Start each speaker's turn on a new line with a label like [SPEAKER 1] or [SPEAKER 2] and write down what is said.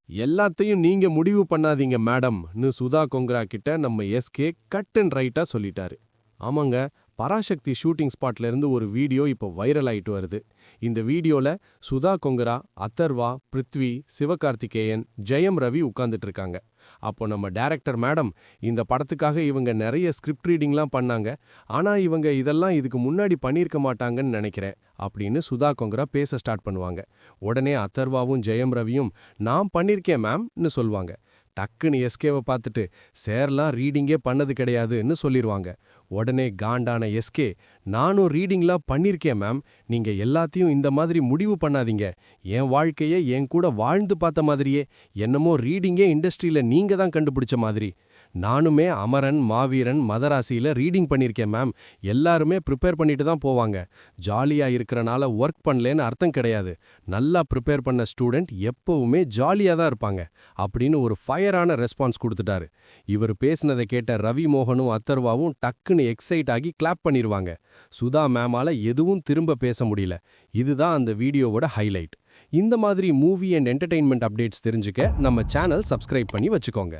[SPEAKER 1] எல்லாத்தையும் நீங்க முடிவு பண்ணாதீங்க மேடம்னு சுதா கொங்கரா கிட்ட நம்ம எஸ்கே கட் அண்ட் ரைட்டா சொல்லிட்டாரு. ஆமாங்க, பராசக்தி ஷூட்டிங் ஸ்பாட்ல இருந்து ஒரு வீடியோ இப்போ வைரல் ஆயிட்டு வருது. இந்த வீடியோல சுதா கொங்கரா, அதர்வா, பிருத்வி, சிவகார்த்திகேயன், ஜெயம் ரவி உட்கார்ந்துட்டு இருக்காங்க. அப்போ நம்ம டைரக்டர் மேடம், இந்த படத்துக்காக இவங்க நிறைய ஸ்கிரிப்ட் ரீடிங்லாம் பண்ணாங்க, ஆனா இவங்க இதெல்லாம் இதுக்கு முன்னாடி பண்ணியிருக்க மாட்டாங்கன்னு நினைக்கிறேன் அப்படின்னு சுதா கொங்கரா பேச ஸ்டார்ட் பண்ணுவாங்க. உடனே அதர்வாவும் ஜெயம் ரவியும் நான் பண்ணிருக்கேன் மேம்னு சொல்லுவாங்க. டக்குன்னு எஸ்கேவை பார்த்துட்டு சேர்லாம் ரீடிங்கே பண்ணது கிடையாதுன்னு சொல்லிடுவாங்க. உடனே காண்டான எஸ்கே, நானும் ரீடிங்லாம் பண்ணிருக்கேன் மேம், நீங்க எல்லாத்தையும் இந்த மாதிரி முடிவு பண்ணாதீங்க, என் வாழ்க்கையே என் கூட வாழ்ந்து பார்த்த மாதிரியே, என்னமோ ரீடிங்கே இண்டஸ்ட்ரியில நீங்க தான் கண்டுபிடிச்ச மாதிரி. நானுமே அமரன், மாவீரன், மதராசியில ரீடிங் பண்ணிருக்கேன் மேம், எல்லாருமே ப்ரிப்பேர் பண்ணிட்டு தான் போவாங்க. ஜாலியா இருக்கறனால ஒர்க் பண்ணலேன்னு அர்த்தம் கிடையாது. நல்லா ப்ரிப்பேர் பண்ண ஸ்டூடெண்ட் எப்பவுமே ஜாலியா தான் இருப்பாங்க அப்படின்னு ஒரு ஃபயரான ரெஸ்பான்ஸ் கொடுத்துட்டாரு. இவர் பேசினதை கேட்ட ரவி மோகனும் அத்தர்வாவும் டக்குன்னு எக்ஸைட் ஆகி கிளாப் பண்ணிருவாங்க. சுதா மேமால எதுவும் திரும்ப பேச முடியல. இதுதான் அந்த வீடியோவோட ஹைலைட். இந்த மாதிரி மூவி அண்ட் என்டர்டெயின்மெண்ட் அப்டேட்ஸ் தெரிஞ்சுக்க நம்ம சேனல் சப்ஸ்கிரைப் பண்ணி வச்சுக்கோங்க.